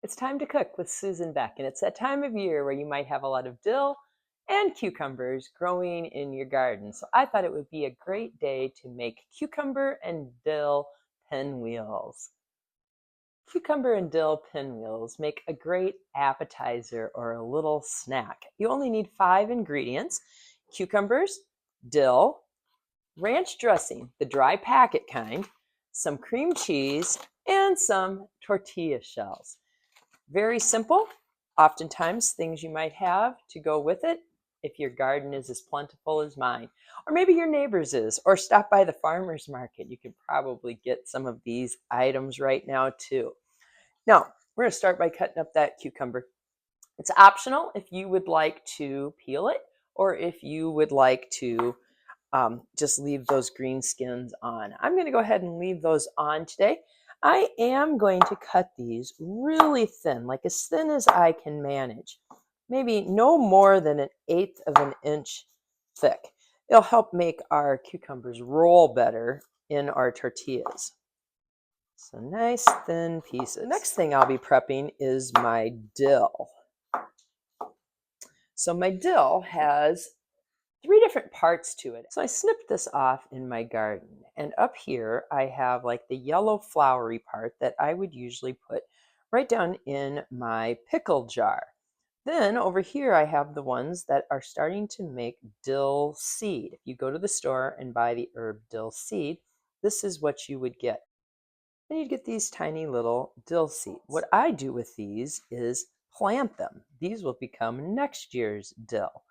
It's time to cook with Susan Beck, and it's that time of year where you might have a lot of dill and cucumbers growing in your garden. So I thought it would be a great day to make cucumber and dill pinwheels. Cucumber and dill pinwheels make a great appetizer or a little snack. You only need 5 ingredients: cucumbers, dill, ranch dressing, the dry packet kind, some cream cheese, and some tortilla shells. Very simple. Oftentimes things you might have to go with it if your garden is as plentiful as mine. Or maybe your neighbor's is, or stop by the farmer's market. You can probably get some of these items right now too. Now, we're going to start by cutting up that cucumber. It's optional if you would like to peel it or if you would like to just leave those green skins on. I'm going to go ahead and leave those on today. I am going to cut these really thin, like as thin as I can manage. Maybe no more than 1/8 of an inch thick. It'll help make our cucumbers roll better in our tortillas. So nice thin pieces. The next thing I'll be prepping is my dill. So my dill has 3 different parts to it. So I snipped this off in my garden, and up here I have like the yellow flowery part that I would usually put right down in my pickle jar. Then over here I have the ones that are starting to make dill seed. If you go to the store and buy the herb dill seed, this is what you would get. Then you'd get these tiny little dill seeds. What I do with these is plant them. These will become next year's dill.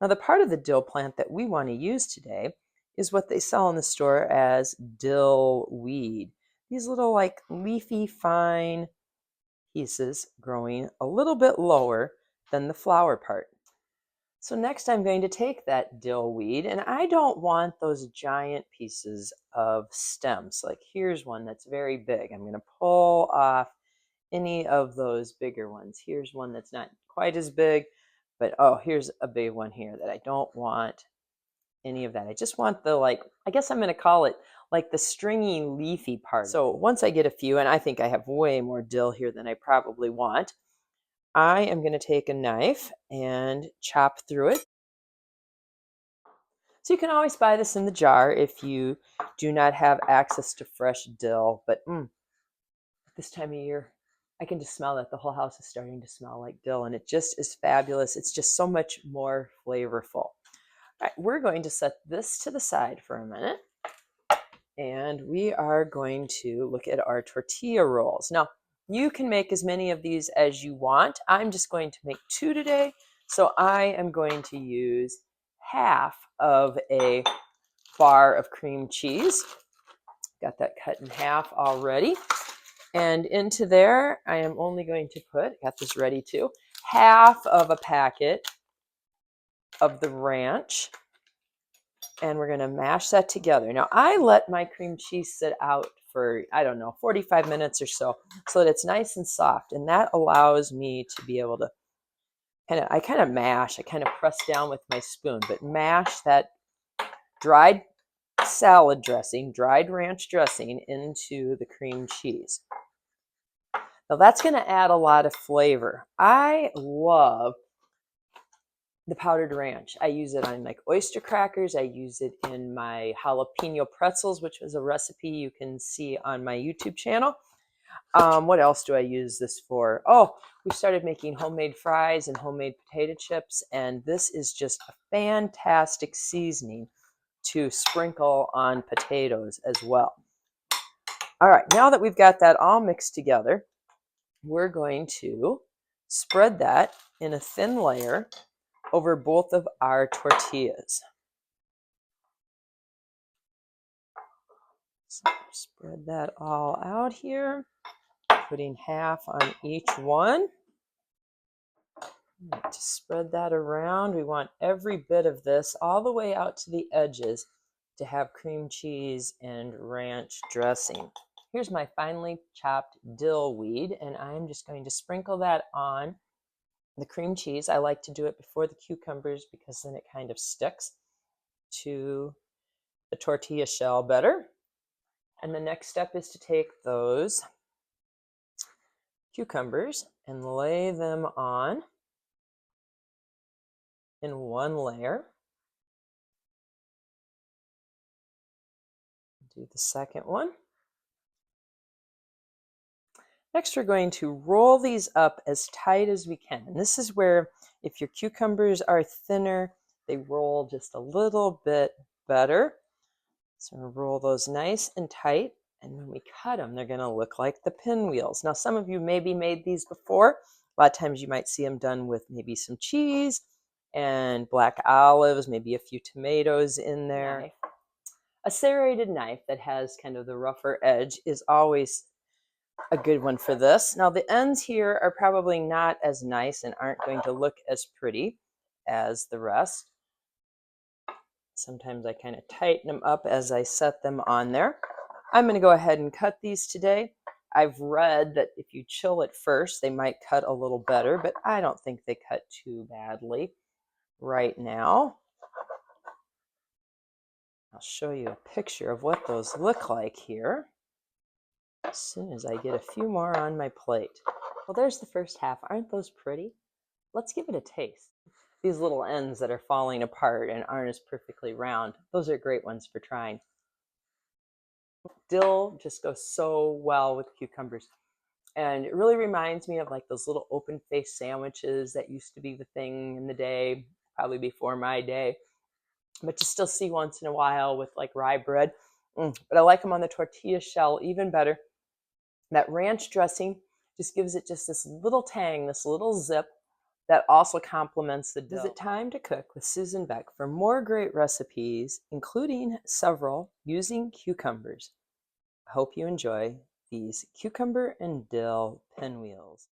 Now, the part of the dill plant that we want to use today is what they sell in the store as dill weed. These little like leafy fine pieces growing a little bit lower than the flower part. So next I'm going to take that dill weed, and I don't want those giant pieces of stems. Like here's one that's very big. I'm going to pull off any of those bigger ones. Here's one that's not quite as big. But oh, here's a big one here that I don't want any of that. I just want the I guess I'm going to call it like the stringy leafy part. So once I get a few, and I think I have way more dill here than I probably want, I am going to take a knife and chop through it. So you can always buy this in the jar if you do not have access to fresh dill. But this time of year, I can just smell that the whole house is starting to smell like dill, and it just is fabulous. It's just so much more flavorful. All right, we're going to set this to the side for a minute, and we are going to look at our tortilla rolls. Now, you can make as many of these as you want. I'm just going to make 2 today, so I am going to use half of a bar of cream cheese. Got that cut in half already. And into there, I am only going to put, got this ready too, half of a packet of the ranch. And we're going to mash that together. Now, I let my cream cheese sit out for, I don't know, 45 minutes or so that it's nice and soft. And that allows me to be able to I kind of press down with my spoon, but mash that dried salad dressing, dried ranch dressing into the cream cheese. Now that's going to add a lot of flavor. I love the powdered ranch. I use it on like oyster crackers. I use it in my jalapeno pretzels, which is a recipe you can see on my YouTube channel. What else do I use this for? Oh, we started making homemade fries and homemade potato chips, and this is just a fantastic seasoning to sprinkle on potatoes as well. All right, now that we've got that all mixed together, we're going to spread that in a thin layer over both of our tortillas. So spread that all out here, putting half on each one. To spread that around, we want every bit of this all the way out to the edges to have cream cheese and ranch dressing. Here's my finely chopped dill weed, and I'm just going to sprinkle that on the cream cheese. I like to do it before the cucumbers because then it kind of sticks to the tortilla shell better. And the next step is to take those cucumbers and lay them on in one layer. Do the second one. Next, we're going to roll these up as tight as we can. And this is where, if your cucumbers are thinner, they roll just a little bit better. So we'll roll those nice and tight. And when we cut them, they're going to look like the pinwheels. Now, some of you maybe made these before. A lot of times you might see them done with maybe some cheese and black olives, maybe a few tomatoes in there. A serrated knife that has kind of the rougher edge is always a good one for this. Now the ends here are probably not as nice and aren't going to look as pretty as the rest. Sometimes I kind of tighten them up as I set them on there. I'm going to go ahead and cut these today. I've read that if you chill it first, they might cut a little better, but I don't think they cut too badly right now. I'll show you a picture of what those look like here as soon as I get a few more on my plate. Well, there's the first half. Aren't those pretty? Let's give it a taste. These little ends that are falling apart and aren't as perfectly round, those are great ones for trying. Dill just goes so well with cucumbers. And it really reminds me of like those little open-faced sandwiches that used to be the thing in the day, probably before my day. But you still see once in a while with like rye bread. But I like them on the tortilla shell even better. That ranch dressing just gives it just this little tang, this little zip that also complements the dill. Visit Time to Cook with Susan Beck for more great recipes, including several using cucumbers. I hope you enjoy these cucumber and dill pinwheels.